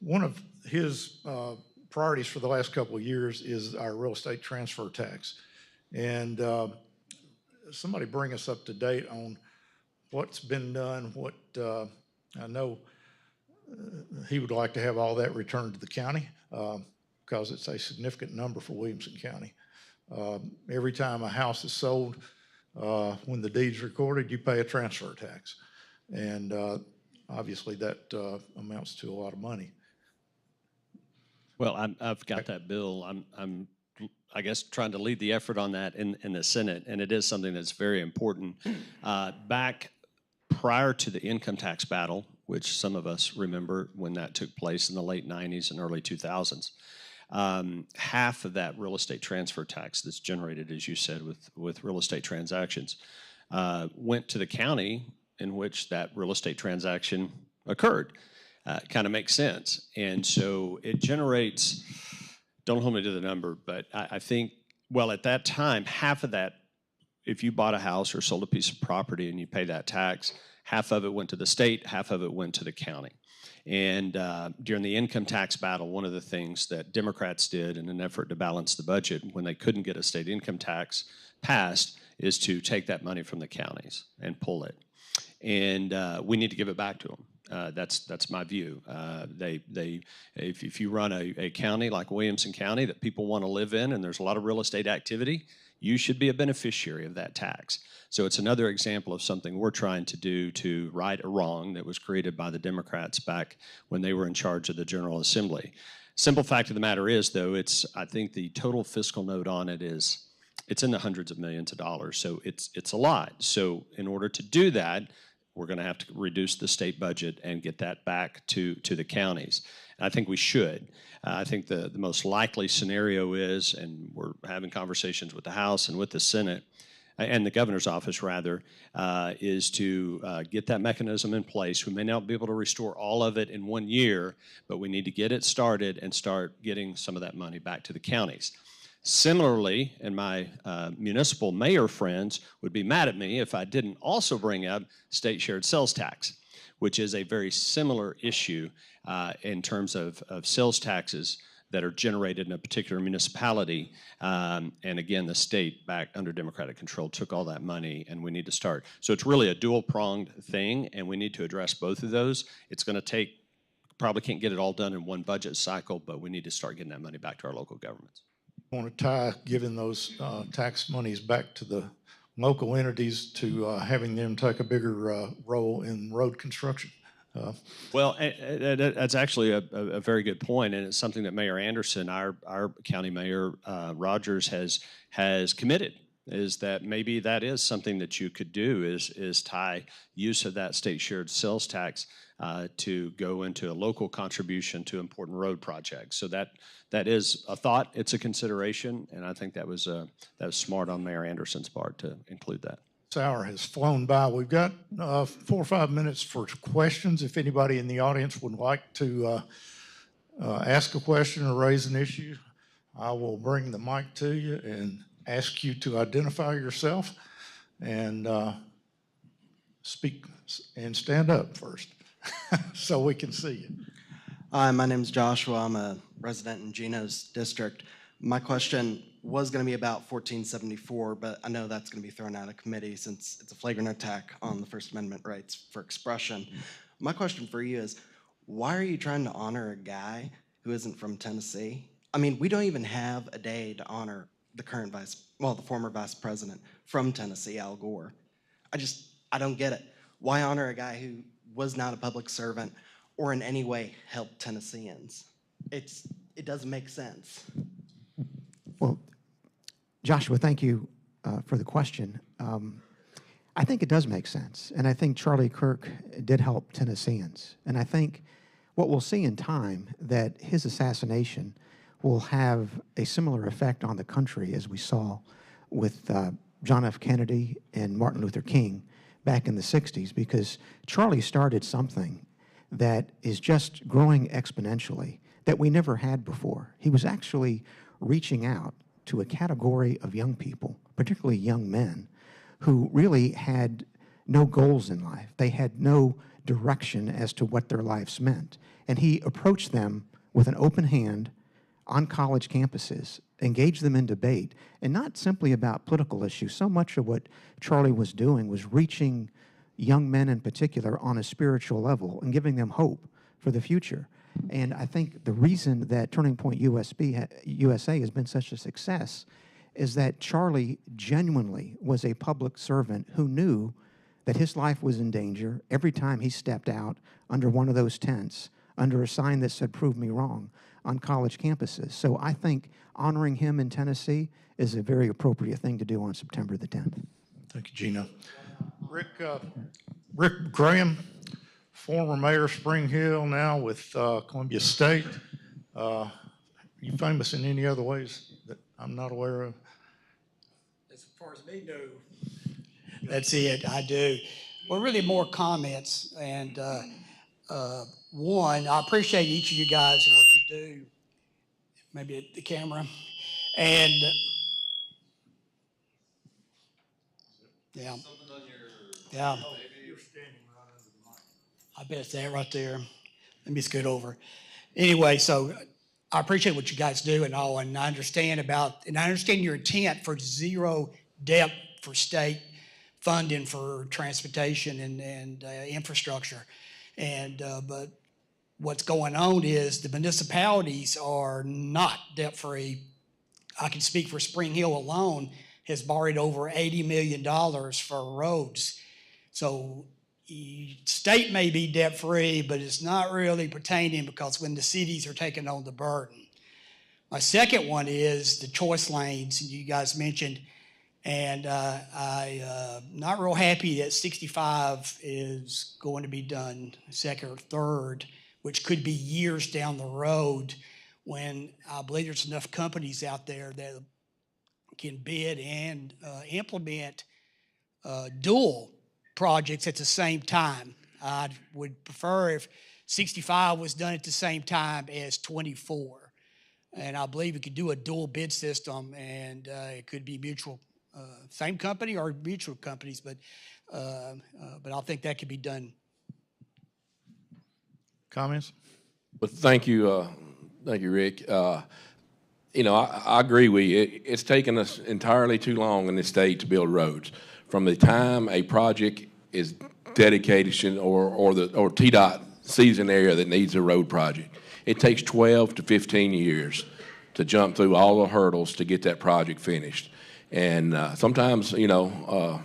B: one of his priorities for the last couple of years is our real estate transfer tax. And somebody bring us up to date on what's been done, I know he would like to have all that returned to the county because it's a significant number for Williamson County. Every time a house is sold, when the deed's recorded, you pay a transfer tax. And obviously that amounts to a lot of money.
C: Well, I've got that bill. I'm I guess, trying to lead the effort on that in the Senate, and it is something that's very important. Back prior to the income tax battle, which some of us remember when that took place in the late 90s and early 2000s, half of that real estate transfer tax that's generated, as you said, with real estate transactions, went to the county in which that real estate transaction occurred. Kind of makes sense. And so it generates, don't hold me to the number, but I think, well, at that time, half of that, if you bought a house or sold a piece of property and you pay that tax, half of it went to the state, half of it went to the county. And during the income tax battle, one of the things that Democrats did in an effort to balance the budget when they couldn't get a state income tax passed is to take that money from the counties and pull it. And we need to give it back to them. That's my view. If you run a county like Williamson County that people want to live in and there's a lot of real estate activity, you should be a beneficiary of that tax. So it's another example of something we're trying to do to right a wrong that was created by the Democrats back when they were in charge of the General Assembly. Simple fact of the matter is, though, I think the total fiscal note on it it's in the hundreds of millions of dollars. So it's a lot. So in order to do that, we're going to have to reduce the state budget and get that back to the counties. And I think we should. I think the most likely scenario is, and we're having conversations with the House and with the Senate, and the governor's office rather, is to get that mechanism in place. We may not be able to restore all of it in 1 year, but we need to get it started and start getting some of that money back to the counties. Similarly, and my municipal mayor friends would be mad at me if I didn't also bring up state shared sales tax, which is a very similar issue in terms of sales taxes that are generated in a particular municipality. And again, the state, back under Democratic control, took all that money, and we need to start. So it's really a dual-pronged thing, and we need to address both of those. It's going to take, probably can't get it all done in one budget cycle, but we need to start getting that money back to our local governments.
B: Want to tie giving those tax monies back to the local entities to having them take a bigger role in road construction.
C: Well, that's actually a very good point, and it's something that Mayor Anderson, our county mayor, Rogers, has committed, is that maybe that is something that you could do is tie use of that state shared sales tax to go into a local contribution to important road projects. So that is a thought, it's a consideration, and I think that was smart on Mayor Anderson's part to include that.
B: This hour has flown by. We've got 4 or 5 minutes for questions. If anybody in the audience would like to ask a question or raise an issue, I will bring the mic to you and ask you to identify yourself and speak and stand up first so we can see you.
H: Hi, my name is Joshua. I'm a resident in Gino's district. My question was going to be about 1474, but I know that's going to be thrown out of committee since it's a flagrant attack on the First Amendment rights for expression. My question for you is, why are you trying to honor a guy who isn't from Tennessee? I mean, we don't even have a day to honor the former vice president from Tennessee, Al Gore. I don't get it. Why honor a guy who was not a public servant or in any way helped Tennesseans? it doesn't make sense.
D: Well, Joshua, thank you for the question. I think it does make sense, and I think Charlie Kirk did help Tennesseans. And I think what we'll see in time, that his assassination will have a similar effect on the country as we saw with John F. Kennedy and Martin Luther King back in the 60s, because Charlie started something that is just growing exponentially that we never had before. He was actually reaching out to a category of young people, particularly young men, who really had no goals in life. They had no direction as to what their lives meant. And he approached them with an open hand on college campuses, engaged them in debate, and not simply about political issues. So much of what Charlie was doing was reaching young men in particular on a spiritual level and giving them hope for the future. And I think the reason that Turning Point USA has been such a success is that Charlie genuinely was a public servant who knew that his life was in danger every time he stepped out under one of those tents, under a sign that said, "Prove me wrong," on college campuses. So I think honoring him in Tennessee is a very appropriate thing to do on September the 10th.
B: Thank you, Gino. Rick Graham, former mayor of Spring Hill, now with Columbia State. Are you famous in any other ways that I'm not aware of?
I: As far as me, no. That's it, I do. Well, really more comments. And one, I appreciate each of you guys and what you do. Maybe at the camera. And yeah. Yeah. I bet it's that right there. Let me scoot over. Anyway, so I appreciate what you guys do and all, and I understand your intent for zero debt for state funding for transportation and infrastructure. And but what's going on is the municipalities are not debt free. I can speak for Spring Hill alone, has borrowed over $80 million for roads. So the state may be debt free, but it's not really pertaining, because when the cities are taking on the burden. My second one is the choice lanes, and you guys mentioned, and I'm not real happy that 65 is going to be done second or third, which could be years down the road, when I believe there's enough companies out there that can bid and implement dual projects at the same time. I would prefer if 65 was done at the same time as 24. And I believe we could do a dual bid system, and it could be mutual, same company or mutual companies, but I think that could be done.
B: Comments?
G: Well, thank you, Rick. You know, I agree with you. It's taken us entirely too long in this state to build roads. From the time a project is dedication or TDOT sees an area that needs a road project, it takes 12 to 15 years to jump through all the hurdles to get that project finished. And sometimes, you know,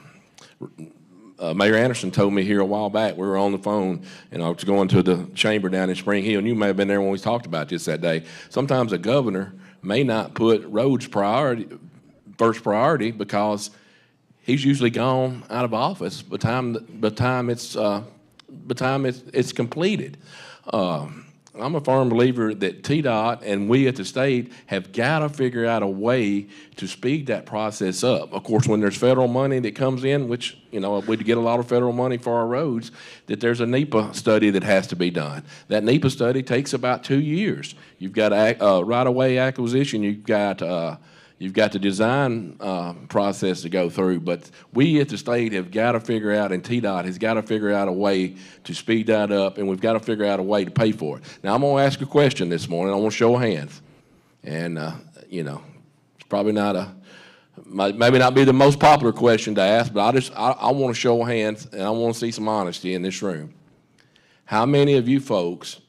G: Mayor Anderson told me here a while back, we were on the phone, and I was going to the chamber down in Spring Hill, and you may have been there when we talked about this that day. Sometimes a governor may not put roads first priority because he's usually gone out of office by the time it's completed. I'm a firm believer that TDOT and we at the state have got to figure out a way to speed that process up. Of course, when there's federal money that comes in, which, you know, we get a lot of federal money for our roads, that there's a NEPA study that has to be done. That NEPA study takes about 2 years. You've got right-of-way acquisition. You've got the design process to go through, but we at the state have got to figure out, and TDOT has got to figure out a way to speed that up, and we've got to figure out a way to pay for it. Now, I'm going to ask a question this morning. I want to show of hands. And, you know, it's probably maybe not be the most popular question to ask, but I want to show of hands, and I want to see some honesty in this room. How many of you folks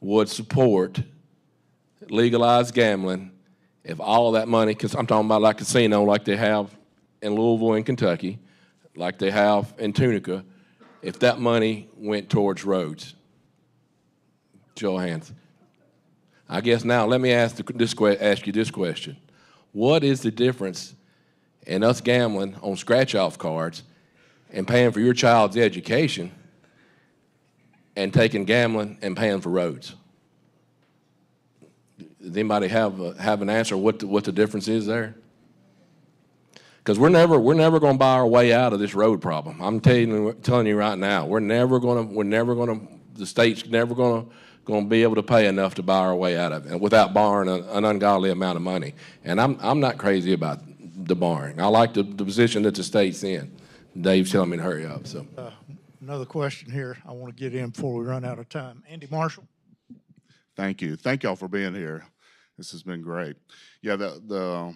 G: would support legalized gambling if all of that money, because I'm talking about like casino like they have in Louisville and Kentucky, like they have in Tunica, if that money went towards roads? Show of hands. I guess now let me ask you this question. What is the difference in us gambling on scratch-off cards and paying for your child's education and taking gambling and paying for roads? Does anybody have an answer what the difference is there? Because we're never going to buy our way out of this road problem. I'm telling you right now, the state's never going to be able to pay enough to buy our way out of it, and without borrowing an ungodly amount of money. And I'm not crazy about the borrowing. I like the position that the state's in. Dave's telling me to hurry up. So
B: Another question here I want to get in before we run out of time. Andy Marshall.
J: Thank you. Thank y'all for being here. This has been great. Yeah, the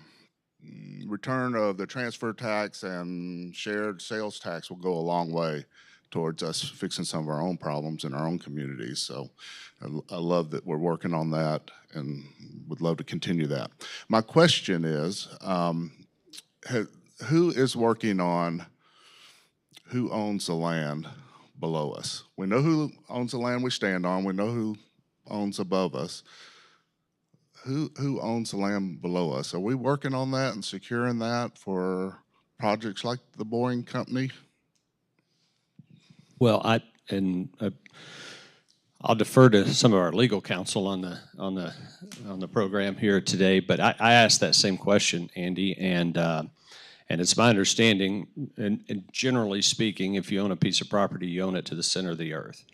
J: return of the transfer tax and shared sales tax will go a long way towards us fixing some of our own problems in our own communities. So I love that we're working on that and would love to continue that. My question is, who is working on who owns the land below us? We know who owns the land we stand on. We know who owns above us. Who owns the land below us? Are we working on that and securing that for projects like the Boring Company?
C: Well, I'll defer to some of our legal counsel on the program here today, but I asked that same question, Andy, and it's my understanding, and generally speaking, if you own a piece of property, you own it to the center of the earth,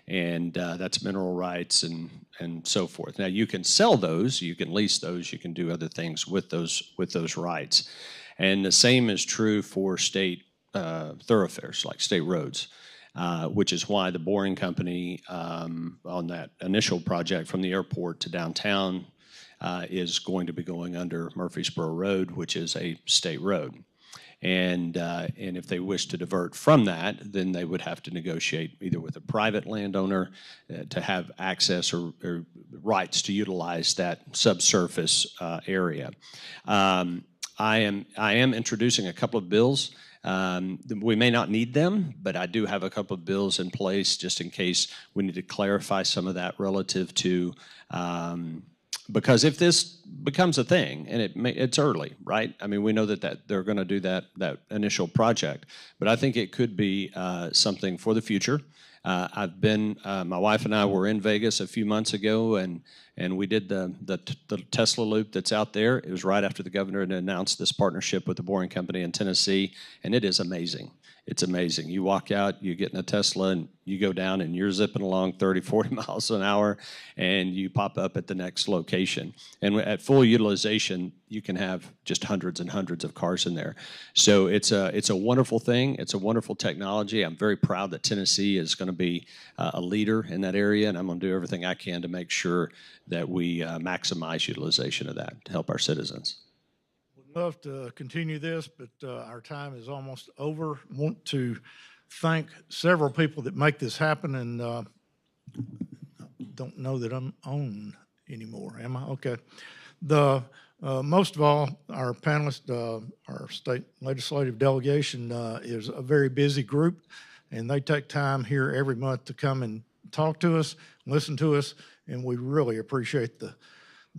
C: and that's mineral rights and so forth. Now, you can sell those, you can lease those, you can do other things with those rights, and the same is true for state thoroughfares like state roads. Which is why the Boring Company on that initial project from the airport to downtown is going to be going under Murfreesboro Road, which is a state road. And if they wish to divert from that, then they would have to negotiate either with a private landowner to have access or rights to utilize that subsurface area. I am introducing a couple of bills. We may not need them, but I do have a couple of bills in place just in case we need to clarify some of that relative to, because if this becomes a thing, and it's early, right? I mean, we know that they're going to do that initial project, but I think it could be something for the future. My wife and I were in Vegas a few months ago, and we did the Tesla loop that's out there. It was right after the governor had announced this partnership with the Boring Company in Tennessee, and it is amazing. It's amazing. You walk out, you get in a Tesla, and you go down, and you're zipping along 30, 40 miles an hour, and you pop up at the next location. And at full utilization, you can have just hundreds and hundreds of cars in there. So it's a wonderful thing. It's a wonderful technology. I'm very proud that Tennessee is going to be a leader in that area, and I'm going to do everything I can to make sure that we maximize utilization of that to help our citizens.
B: Would love to continue this, but our time is almost over. Want to thank several people that make this happen, and don't know that I'm on anymore, am I? Okay. Most of all, our panelists, our state legislative delegation is a very busy group, and they take time here every month to come and talk to us, listen to us, and we really appreciate the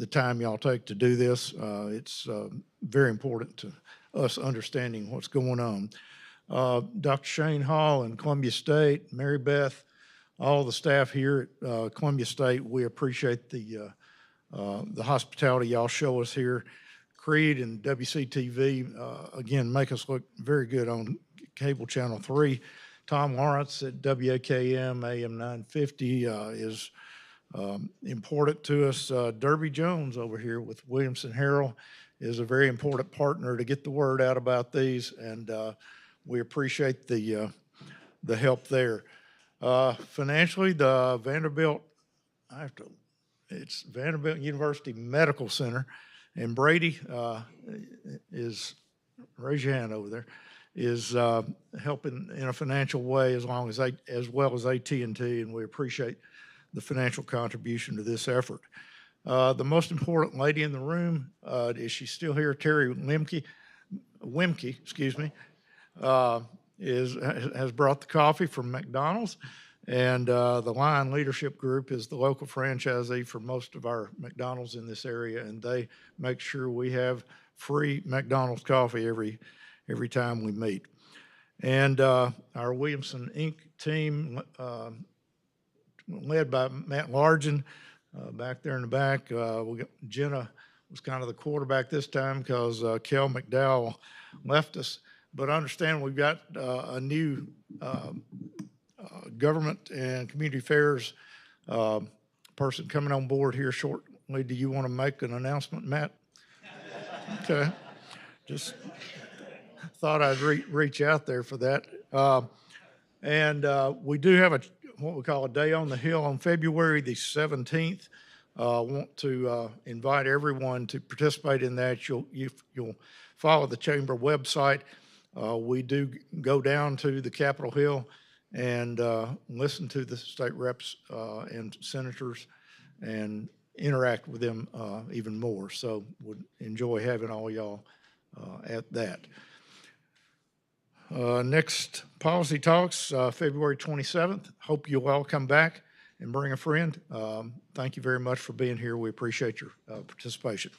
B: time y'all take to do this. It's very important to us understanding what's going on. Dr. Shane Hall in Columbia State, Mary Beth, all the staff here at Columbia State, we appreciate the hospitality y'all show us here. Creed and WCTV, again, make us look very good on cable channel 3. Tom Lawrence at WAKM AM 950 is important to us. Derby Jones over here with Williamson Herald is a very important partner to get the word out about these, and we appreciate the help there. Financially, the Vanderbilt, it's Vanderbilt University Medical Center, and Brady is, raise your hand over there, is helping in a financial way as well as AT&T, and we appreciate the financial contribution to this effort. The most important lady in the room, is she still here? Terry Wimke, excuse me, has brought the coffee from McDonald's, And the Lion Leadership Group is the local franchisee for most of our McDonald's in this area, and they make sure we have free McDonald's coffee every time we meet. And our Williamson Inc. team, led by Matt Largen, back there in the back. Jenna was kind of the quarterback this time because Kel McDowell left us. But understand we've got a new government and community affairs person coming on board here shortly. Do you want to make an announcement, Matt? Okay. Just thought I'd reach out there for that. And we do have what we call a Day on the Hill on February the 17th. Want to invite everyone to participate in that. You'll follow the chamber website. We do go down to the Capitol Hill and listen to the state reps and senators and interact with them even more. So would enjoy having all y'all at that. Next policy talks, February 27th. Hope you'll all come back and bring a friend. Thank you very much for being here. We appreciate your participation.